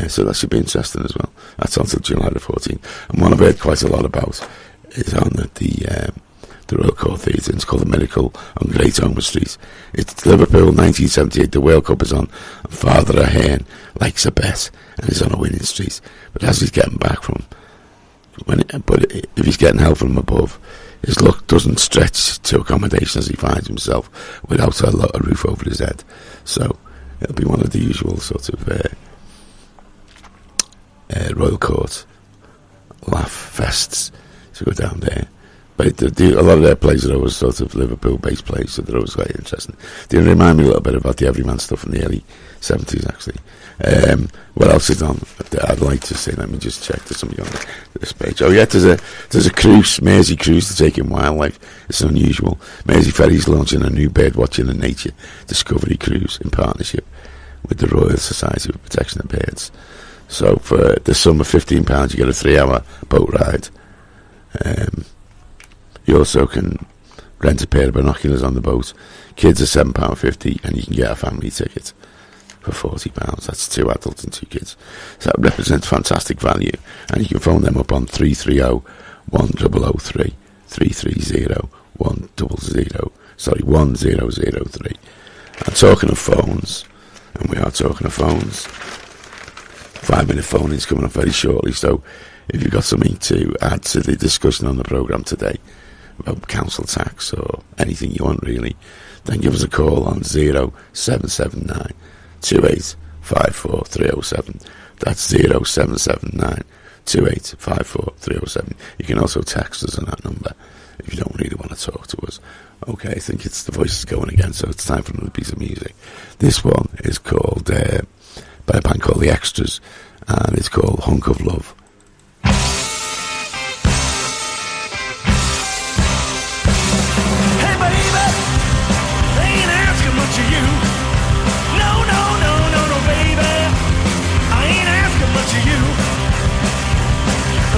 So that should be interesting as well. That's until July the 14th. And one I've heard quite a lot about is on the Royal Court Theatre. It's called The Miracle on Great Ormond Street. It's Liverpool, 1978. The World Cup is on. And Father Ahern likes a bet and is on a winning streak. But as he's getting back from, if he's getting help from above, his luck doesn't stretch to accommodation as he finds himself without a roof over his head. So it'll be one of the usual sort of Royal Court laugh fests to go down there. But a lot of their plays are always sort of Liverpool-based plays, so they're always quite interesting. They remind me a little bit about the Everyman stuff in the early 70s, actually. What else is on? I'd like to say, let me just check. There's something on this page. Oh yeah, there's a cruise, Mersey cruise to take in wildlife. It's unusual. Mersey Ferries launching a new bird watching and nature discovery cruise in partnership with the Royal Society for Protection of Birds. So for the sum of £15, you get a 3-hour boat ride. You also can rent a pair of binoculars on the boat. Kids are £7.50, and you can get a family ticket for £40. That's 2 adults and 2 kids. So that represents fantastic value. And you can phone them up on 330-1003, 330-1003. And talking of phones, and we are talking of phones, 5-minute phone is coming up very shortly. So if you've got something to add to the discussion on the programme today, about council tax or anything you want really, then give us a call on 0779 2854 307. That's 0779 2854 307. You can also text us on that number if you don't really want to talk to us. Okay, I think it's the voices going again, so it's time for another piece of music. This one is called by a band called The Extras, and it's called Hunk of Love.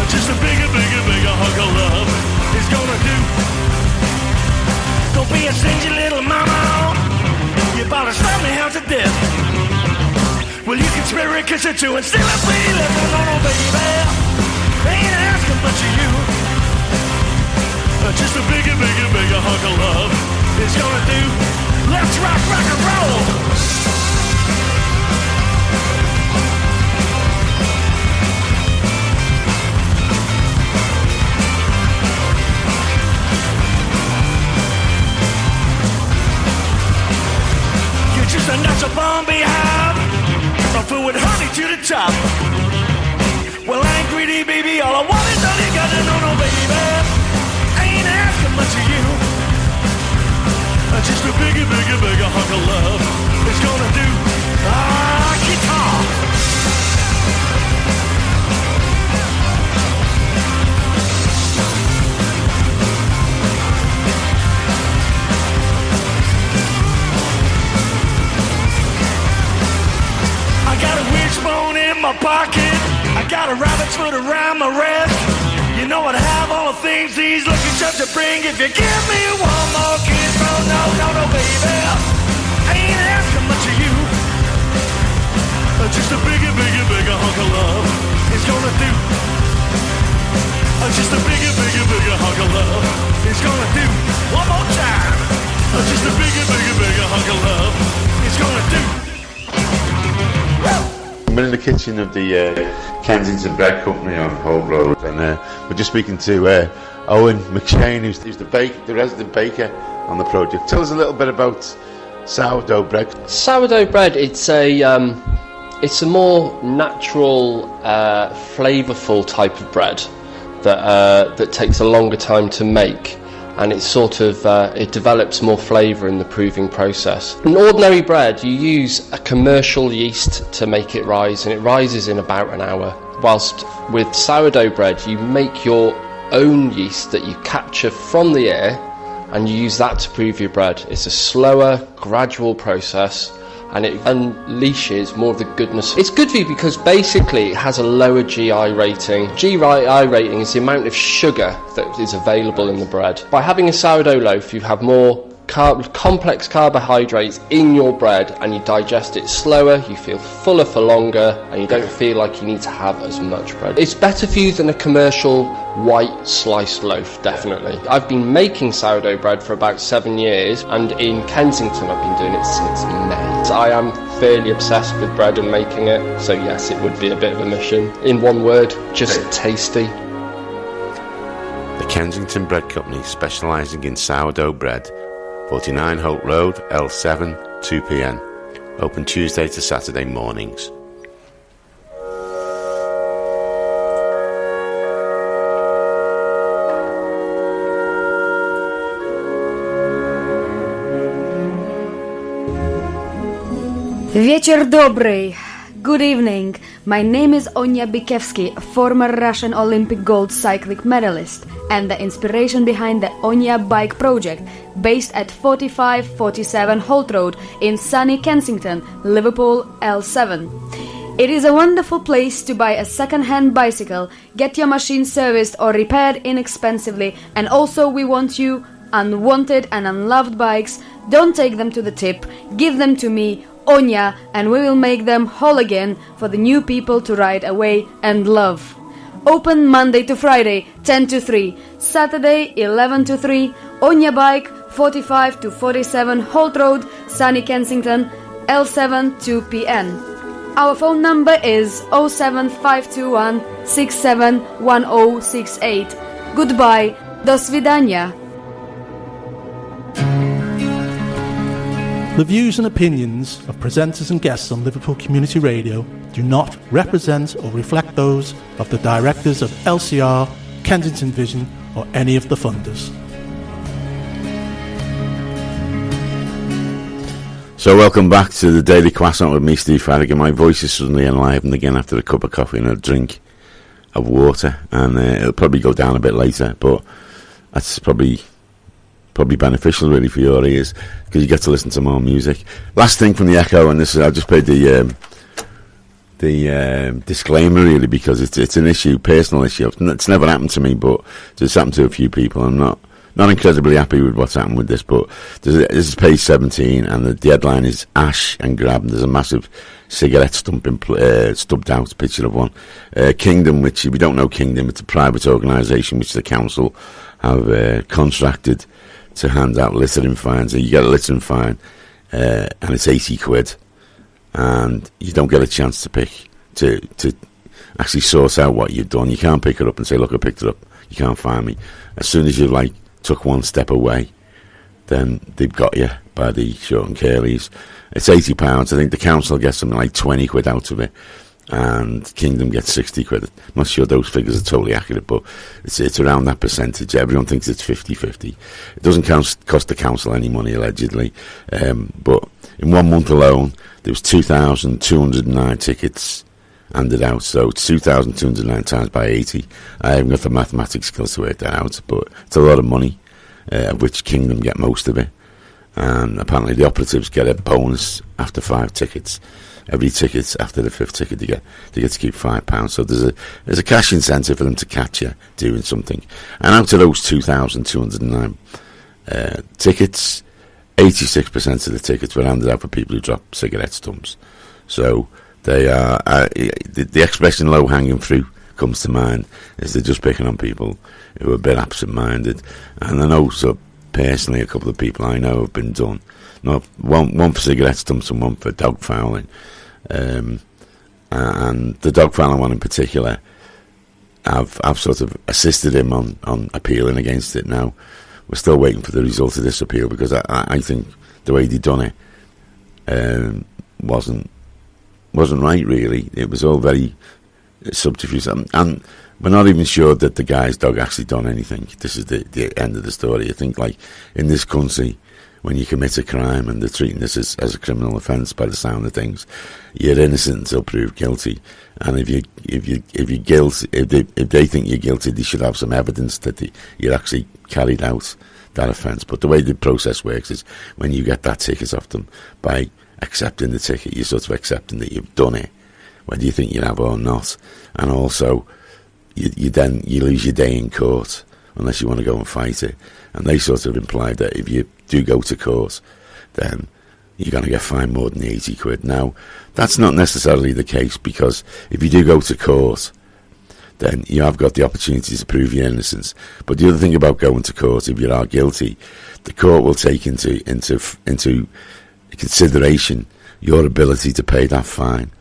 Just a bigger hunk of love is gonna do. Don't be a stingy little mama. You about to slap me half to death. Well, you can spare it, kiss it too, and still I feel it. No, baby, ain't asking much of you. Just a bigger hunk of love is gonna do. Let's rock and roll. Just a natural bomb behind, I'm full with honey to the top. Well, I ain't greedy, baby, all I want is all you got to know, no, baby. I ain't asking much of you. Just a bigger hunk of love is gonna do. Guitar. I got a wishbone in my pocket. I got a rabbit's foot around my wrist. You know I'd have all the things these lucky charms to bring if you give me one more kiss. Oh, no, baby. I ain't asking much of you. Just a bigger hunk of love is gonna do. Just a bigger hunk of love is gonna do. One more time. Just a bigger hunk of love is gonna do. I'm in the kitchen of the Kensington Bread Company on Holt Road, and we're just speaking to Owen McShane, who's the resident baker on the project. Tell us a little bit about sourdough bread. Sourdough bread, it's a more natural, flavourful type of bread that takes a longer time to make. And it's sort of, it develops more flavour in the proving process. In ordinary bread, you use a commercial yeast to make it rise, and it rises in about an hour. Whilst with sourdough bread, you make your own yeast that you capture from the air, and you use that to prove your bread. It's a slower, gradual process, and it unleashes more of the goodness. It's good for you because basically it has a lower GI rating. GI rating is the amount of sugar that is available in the bread. By having a sourdough loaf, you have more complex carbohydrates in your bread, and you digest it slower, you feel fuller for longer, and you don't feel like you need to have as much bread. It's better for you than a commercial white sliced loaf, definitely. I've been making sourdough bread for about 7 years, and in Kensington I've been doing it since May. I am fairly obsessed with bread and making it, so yes, it would be a bit of a mission. In one word, just tasty. The Kensington Bread Company, specialising in sourdough bread. 49 Holt Road, L7, 2pm. Open Tuesday to Saturday mornings. Wieczór dobry. Good evening. My name is Onya Bikevsky, a former Russian Olympic gold cycling medalist, and the inspiration behind the Onya Bike project, based at 4547 Holt Road in sunny Kensington, Liverpool, L7. It is a wonderful place to buy a second-hand bicycle, get your machine serviced or repaired inexpensively, and also we want you, unwanted and unloved bikes, don't take them to the tip, give them to me, Onya, and we will make them whole again for the new people to ride away and love. Open Monday to Friday, 10 to 3, Saturday, 11 to 3, Onya Bike, 45 to 47 Holt Road, sunny Kensington, L7 2pm. Our phone number is 07521 671068. Goodbye, do svidania. The views and opinions of presenters and guests on Liverpool Community Radio do not represent or reflect those of the directors of LCR, Kensington Vision, or any of the funders. So welcome back to the Daily Croissant with me, Steve Farragut. My voice is suddenly enlivened again after a cup of coffee and a drink of water, and it'll probably go down a bit later, but that's probably beneficial really for your ears, because you get to listen to more music. Last thing from the Echo, and this is, I'll just play the disclaimer really, because it's an issue, personal issue. It's never happened to me, but it's happened to a few people. I'm not incredibly happy with what's happened with this, but this is page 17, and the headline is Ash and Grab, and there's a massive cigarette stubbed out picture of one. Kingdom, which, if you don't know Kingdom, it's a private organisation which the council have contracted to hand out littering fines. So you get a littering fine, and it's 80 quid, and you don't get a chance to actually sort out what you've done. You can't pick it up and say, look, I picked it up, you can't find me. As soon as you took one step away, then they've got you by the short and curlies. It's £80. I think the council gets something like 20 quid out of it, and Kingdom gets 60 quid. I'm not sure those figures are totally accurate, but it's around that percentage. Everyone thinks it's 50-50. It doesn't cost the council any money, allegedly, but in 1 month alone there was 2,209 tickets handed out, so it's 2,209 times by 80. I haven't got the mathematics skills to work that out, but it's a lot of money, of which Kingdom get most of it, and apparently the operatives get a bonus after 5 tickets. Every ticket after the 5th ticket, they get to keep £5. So there's a cash incentive for them to catch you doing something. And out of those 2,209 tickets, 86% of the tickets were handed out for people who drop cigarette stumps. So they are the expression "low hanging fruit" comes to mind, is they're just picking on people who are a bit absent-minded. And I know, so personally, a couple of people I know have been done. Not one for cigarette stumps and one for dog fouling. And the dog fouling one in particular, I've sort of assisted him on appealing against it now. We're still waiting for the result of this appeal, because I think the way they done it wasn't right, really. It was all very subterfuge, and we're not even sure that the guy's dog actually done anything. This is the end of the story. I think, in this country, when you commit a crime and they're treating this as a criminal offence by the sound of things, you're innocent until proved guilty. And if you're guilty, if they think you're guilty, they should have some evidence that you actually carried out that offence. But the way the process works is, when you get that ticket off them, by accepting the ticket, you're sort of accepting that you've done it, whether you think you have or not. And also, you lose your day in court unless you want to go and fight it. And they sort of implied that if you do go to court, then you're going to get fined more than the 80 quid. Now, that's not necessarily the case, because if you do go to court, then you have got the opportunity to prove your innocence. But the other thing about going to court, if you are guilty, the court will take into consideration your ability to pay that fine.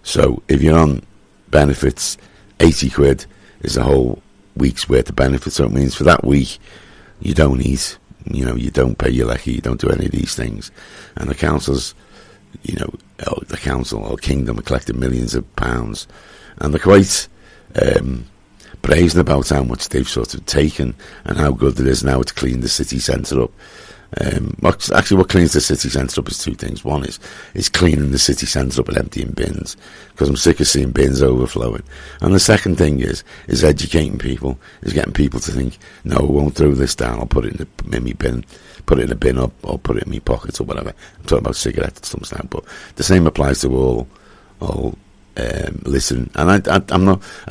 So if you're on benefits, 80 quid is a whole week's worth of benefits. So it means for that week, you don't eat, you don't pay your lecky, you don't do any of these things. And the councils, the council or kingdom are collecting millions of pounds, and they're quite brazen about how much they've sort of taken and how good it is now to clean the city centre up. Actually, what cleans the city centre up is two things. One is cleaning the city centre up and emptying bins, because I'm sick of seeing bins overflowing. And the second thing is educating people, is getting people to think, no, I won't throw this down, I'll put it in my bin, put it in a bin or put it in my pocket or whatever. I'm talking about cigarettes and stuff now, but the same applies to all littering. And I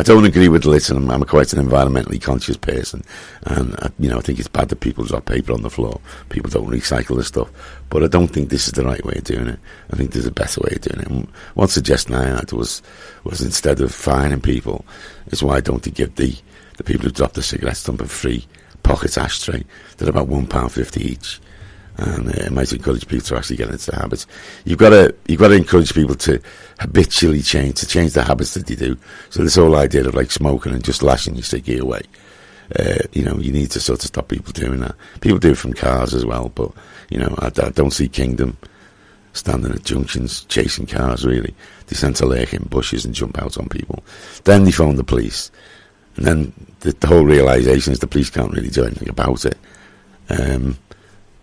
don't agree with littering. I'm quite an environmentally conscious person, and I think it's bad that people drop paper on the floor. People don't recycle the stuff, but I don't think this is the right way of doing it. I think there's a better way of doing it. And one suggestion I had was instead of fining people, is why don't they give the people who drop the cigarette stump a free pocket ashtray? They're about £1.50 each. And it might encourage people to actually get into the habits. You've got to encourage people to habitually change the habits that they do. So this whole idea of like smoking and just lashing your ciggy away, you need to sort of stop people doing that. People do it from cars as well, but I don't see Kingdom standing at junctions chasing cars. Really, they tend to lurk in bushes and jump out on people. Then they phone the police, and then the whole realisation is the police can't really do anything about it.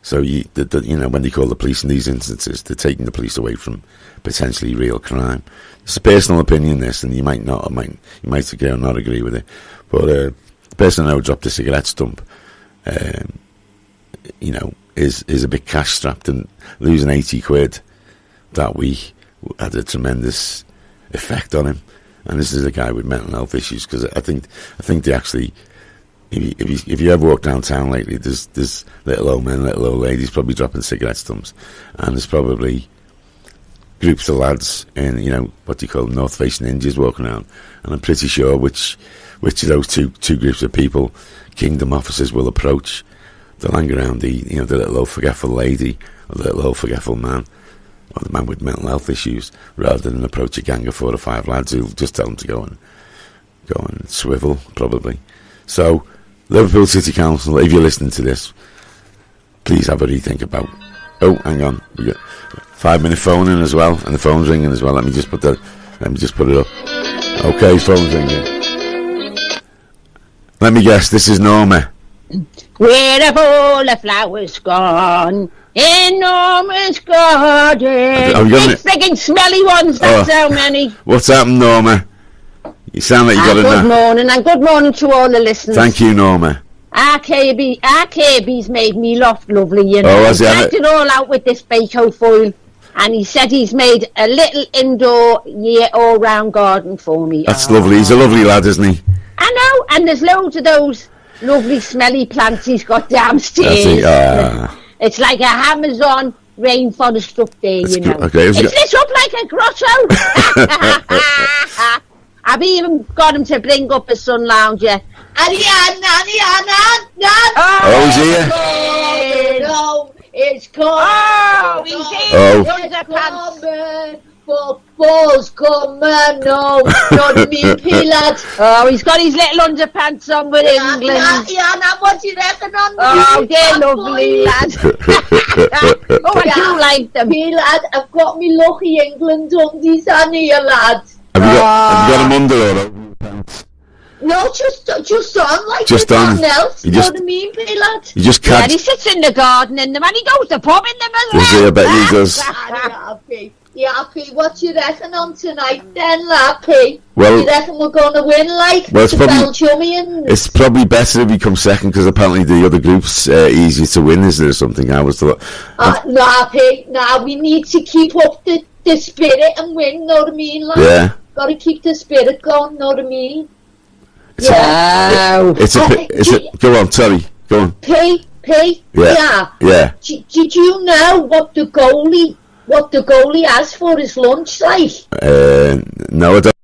So when they call the police in these instances, they're taking the police away from potentially real crime. It's a personal opinion, this, and you might not, you might agree or not agree with it. But the person who dropped a cigarette stump, is a bit cash strapped, and losing 80 quid that week had a tremendous effect on him. And this is a guy with mental health issues, because I think they actually. If you ever walk downtown lately, there's little old men, little old ladies probably dropping cigarette stumps, and there's probably groups of lads in what do you call them, North Face ninjas walking around, and I'm pretty sure which of those two groups of people Kingdom officers will approach. They'll hang around the little old forgetful lady or the little old forgetful man, or the man with mental health issues, rather than approach a gang of 4 or 5 lads who'll just tell them to go and swivel, probably. So Liverpool City Council, if you're listening to this, please have a rethink about. Oh, hang on, we got 5-minute phone in as well, and the phone's ringing as well. Let me just put it up. Okay, phone's ringing. Let me guess, this is Norma. Where have all the flowers gone in Norma's garden? Big frigging smelly ones, that's how many. What's happened, Norma? You sound like you got Good morning, and good morning to all the listeners. Thank you, Norma. RKB's made me loft lovely, He packed it all out with this Baco foil, and he said he's made a little indoor all-round garden for me. That's lovely. He's a lovely lad, isn't he? I know, and there's loads of those lovely smelly plants he's got downstairs. It's like a Amazon rainforest up there, Okay, it's lit up like a grotto. I've even got him to bring up a sun lounger. Ariana. Oh, he's here. No, it's cold. Oh, he's here. Football's coming. No, not me, Pilat. Oh, he's got his little underpants on with England. Ariana, what do you reckon on that? Oh, they're lovely, lad. Oh, I do like them. Pilat, I've got me lucky England undies on here, lads. Have you got them under or over your pants? No, just on, like just on. Else, you know what I mean, lad? You just can't. Yeah, he sits in the garden in them, and he goes to pub in them as well. Does he? I bet he does. Yappy, what you reckon on tonight then, Lappy? Well, you reckon we're going to win, like, it's probably better if we come second, because apparently the other group's easier to win, is there something? I was thought. Lappy, we need to keep up the spirit and win, know what I mean? Like, yeah. Got to keep the spirit going, know what I mean? Go on, Terry. Go on. P. Yeah. Did you know what the goalie has for his lunch, like? No, I don't.